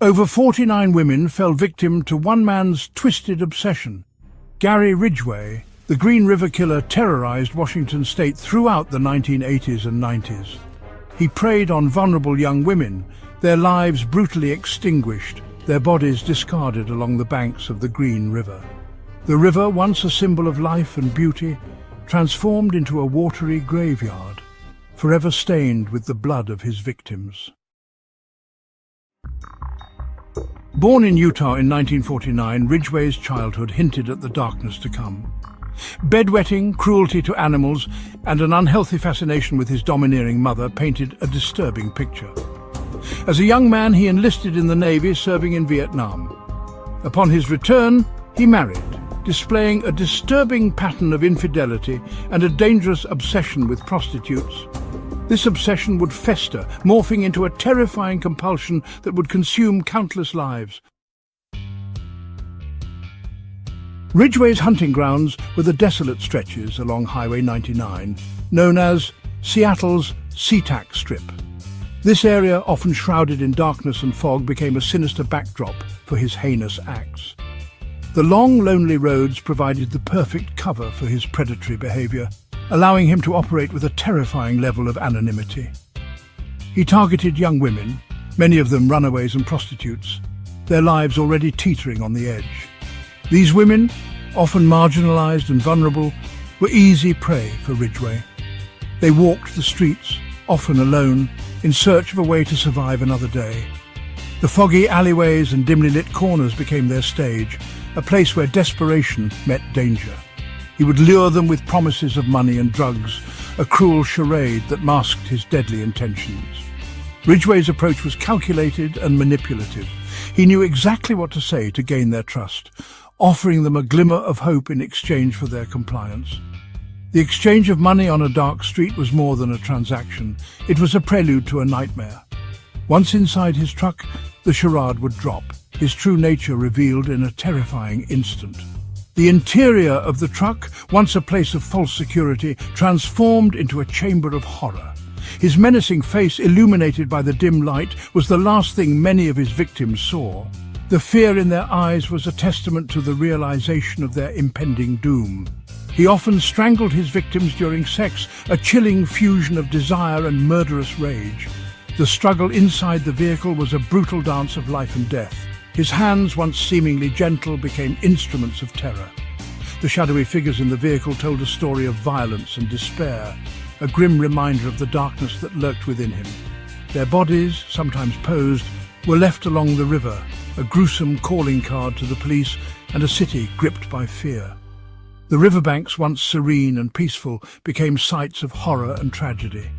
Over 49 women fell victim to one man's twisted obsession. Gary Ridgway, the Green River Killer, terrorized Washington state throughout the 1980s and 90s. He preyed on vulnerable young women, their lives brutally extinguished, their bodies discarded along the banks of the Green River. The river, once a symbol of life and beauty, transformed into a watery graveyard, forever stained with the blood of his victims. Born in Utah in 1949, Ridgway's childhood hinted at the darkness to come. Bedwetting, cruelty to animals, and an unhealthy fascination with his domineering mother painted a disturbing picture. As a young man, he enlisted in the Navy, serving in Vietnam. Upon his return, he married, displaying a disturbing pattern of infidelity and a dangerous obsession with prostitutes. This obsession would fester, morphing into a terrifying compulsion that would consume countless lives. Ridgway's hunting grounds were the desolate stretches along Highway 99, known as Seattle's SeaTac Strip. This area, often shrouded in darkness and fog, became a sinister backdrop for his heinous acts. The long, lonely roads provided the perfect cover for his predatory behavior, allowing him to operate with a terrifying level of anonymity. He targeted young women, many of them runaways and prostitutes, their lives already teetering on the edge. These women, often marginalized and vulnerable, were easy prey for Ridgway. They walked the streets, often alone, in search of a way to survive another day. The foggy alleyways and dimly lit corners became their stage, a place where desperation met danger. He would lure them with promises of money and drugs, a cruel charade that masked his deadly intentions. Ridgway's approach was calculated and manipulative. He knew exactly what to say to gain their trust, offering them a glimmer of hope in exchange for their compliance. The exchange of money on a dark street was more than a transaction. It was a prelude to a nightmare. Once inside his truck, the charade would drop, his true nature revealed in a terrifying instant. The interior of the truck, once a place of false security, transformed into a chamber of horror. His menacing face, illuminated by the dim light, was the last thing many of his victims saw. The fear in their eyes was a testament to the realization of their impending doom. He often strangled his victims during sex, a chilling fusion of desire and murderous rage. The struggle inside the vehicle was a brutal dance of life and death. His hands, once seemingly gentle, became instruments of terror. The shadowy figures in the vehicle told a story of violence and despair, a grim reminder of the darkness that lurked within him. Their bodies, sometimes posed, were left along the river, a gruesome calling card to the police and a city gripped by fear. The riverbanks, once serene and peaceful, became sites of horror and tragedy.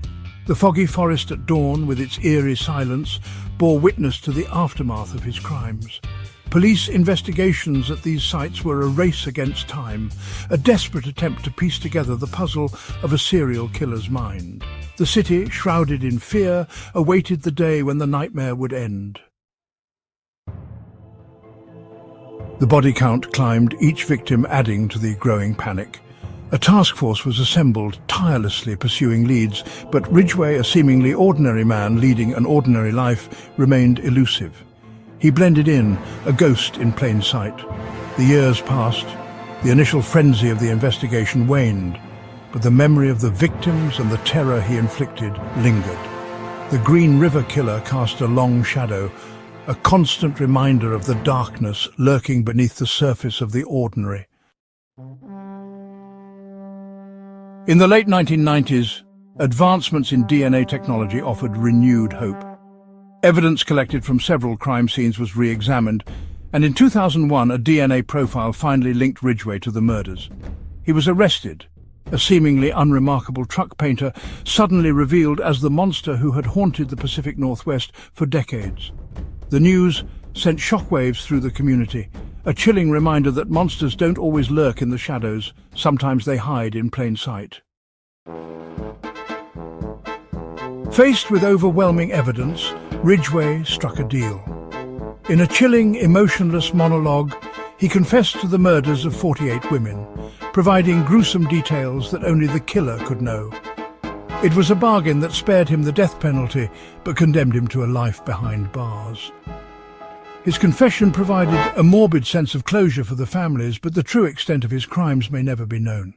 The foggy forest at dawn, with its eerie silence, bore witness to the aftermath of his crimes. Police investigations at these sites were a race against time, a desperate attempt to piece together the puzzle of a serial killer's mind. The city, shrouded in fear, awaited the day when the nightmare would end. The body count climbed, each victim adding to the growing panic. A task force was assembled, tirelessly pursuing leads, but Ridgway, a seemingly ordinary man leading an ordinary life, remained elusive. He blended in, a ghost in plain sight. The years passed. The initial frenzy of the investigation waned, but the memory of the victims and the terror he inflicted lingered. The Green River Killer cast a long shadow, a constant reminder of the darkness lurking beneath the surface of the ordinary. In the late 1990s, advancements in DNA technology offered renewed hope. Evidence collected from several crime scenes was re-examined, and in 2001 a DNA profile finally linked Ridgway to the murders. He was arrested, a seemingly unremarkable truck painter suddenly revealed as the monster who had haunted the Pacific Northwest for decades. The news sent shockwaves through the community, a chilling reminder that monsters don't always lurk in the shadows, sometimes they hide in plain sight. Faced with overwhelming evidence, Ridgway struck a deal. In a chilling, emotionless monologue, he confessed to the murders of 48 women, providing gruesome details that only the killer could know. It was a bargain that spared him the death penalty, but condemned him to a life behind bars. His confession provided a morbid sense of closure for the families, but the true extent of his crimes may never be known.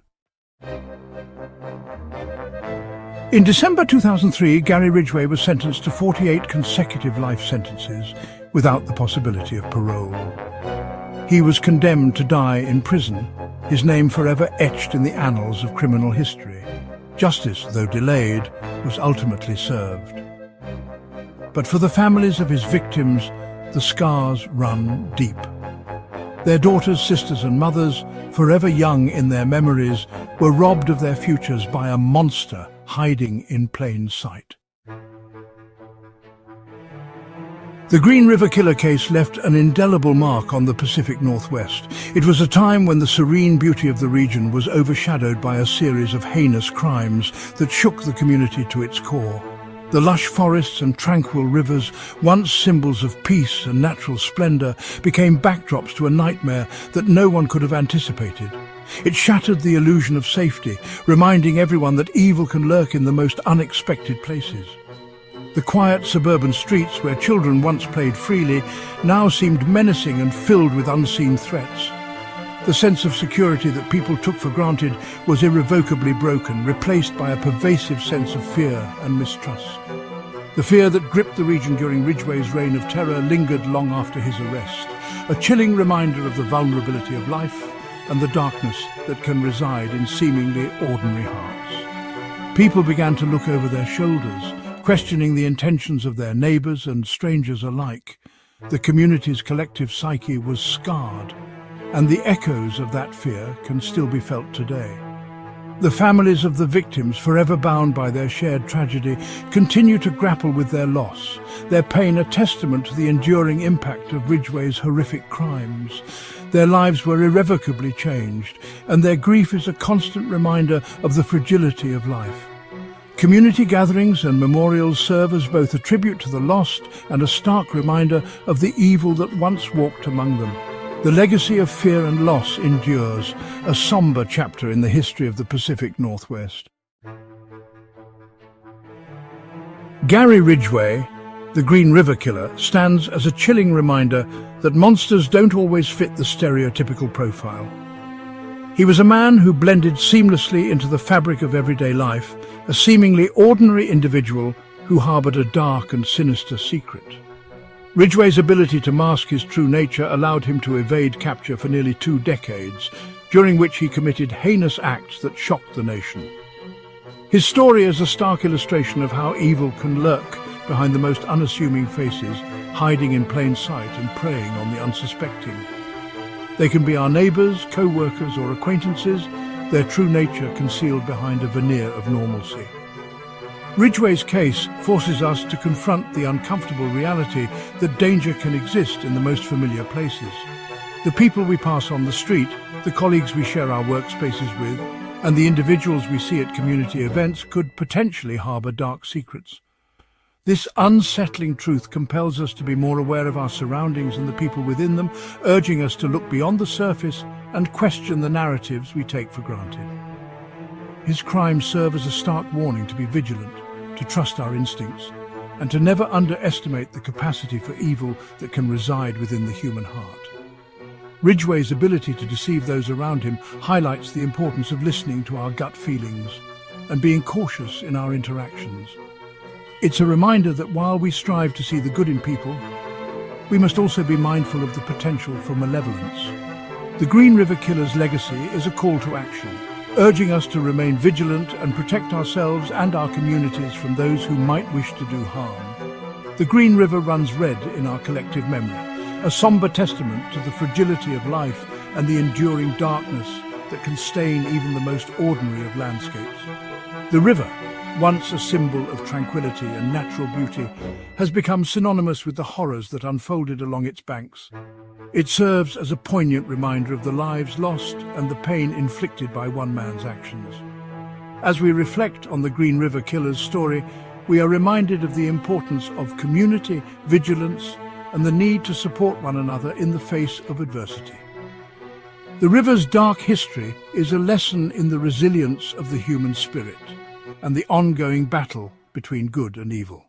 In December 2003, Gary Ridgway was sentenced to 48 consecutive life sentences without the possibility of parole. He was condemned to die in prison, his name forever etched in the annals of criminal history. Justice, though delayed, was ultimately served. But for the families of his victims, the scars run deep. Their daughters, sisters and mothers, forever young in their memories, were robbed of their futures by a monster hiding in plain sight. The Green River Killer case left an indelible mark on the Pacific Northwest. It was a time when the serene beauty of the region was overshadowed by a series of heinous crimes that shook the community to its core. The lush forests and tranquil rivers, once symbols of peace and natural splendor, became backdrops to a nightmare that no one could have anticipated. It shattered the illusion of safety, reminding everyone that evil can lurk in the most unexpected places. The quiet suburban streets where children once played freely now seemed menacing and filled with unseen threats. The sense of security that people took for granted was irrevocably broken, replaced by a pervasive sense of fear and mistrust. The fear that gripped the region during Ridgway's reign of terror lingered long after his arrest, a chilling reminder of the vulnerability of life and the darkness that can reside in seemingly ordinary hearts. People began to look over their shoulders, questioning the intentions of their neighbors and strangers alike. The community's collective psyche was scarred, and the echoes of that fear can still be felt today. The families of the victims, forever bound by their shared tragedy, continue to grapple with their loss, their pain a testament to the enduring impact of Ridgway's horrific crimes. Their lives were irrevocably changed, and their grief is a constant reminder of the fragility of life. Community gatherings and memorials serve as both a tribute to the lost and a stark reminder of the evil that once walked among them. The legacy of fear and loss endures, a somber chapter in the history of the Pacific Northwest. Gary Ridgway, the Green River Killer, stands as a chilling reminder that monsters don't always fit the stereotypical profile. He was a man who blended seamlessly into the fabric of everyday life, a seemingly ordinary individual who harbored a dark and sinister secret. Ridgway's ability to mask his true nature allowed him to evade capture for nearly 2 decades, during which he committed heinous acts that shocked the nation. His story is a stark illustration of how evil can lurk behind the most unassuming faces, hiding in plain sight and preying on the unsuspecting. They can be our neighbors, co-workers or acquaintances, their true nature concealed behind a veneer of normalcy. Ridgway's case forces us to confront the uncomfortable reality that danger can exist in the most familiar places. The people we pass on the street, the colleagues we share our workspaces with, and the individuals we see at community events could potentially harbor dark secrets. This unsettling truth compels us to be more aware of our surroundings and the people within them, urging us to look beyond the surface and question the narratives we take for granted. His crimes serve as a stark warning to be vigilant, to trust our instincts, and to never underestimate the capacity for evil that can reside within the human heart. Ridgway's ability to deceive those around him highlights the importance of listening to our gut feelings and being cautious in our interactions. It's a reminder that while we strive to see the good in people, we must also be mindful of the potential for malevolence. The Green River Killer's legacy is a call to action, urging us to remain vigilant and protect ourselves and our communities from those who might wish to do harm. The Green River runs red in our collective memory, a somber testament to the fragility of life and the enduring darkness that can stain even the most ordinary of landscapes. The river, once a symbol of tranquility and natural beauty, has become synonymous with the horrors that unfolded along its banks. It serves as a poignant reminder of the lives lost and the pain inflicted by one man's actions. As we reflect on the Green River Killer's story, we are reminded of the importance of community, vigilance, and the need to support one another in the face of adversity. The river's dark history is a lesson in the resilience of the human spirit and the ongoing battle between good and evil.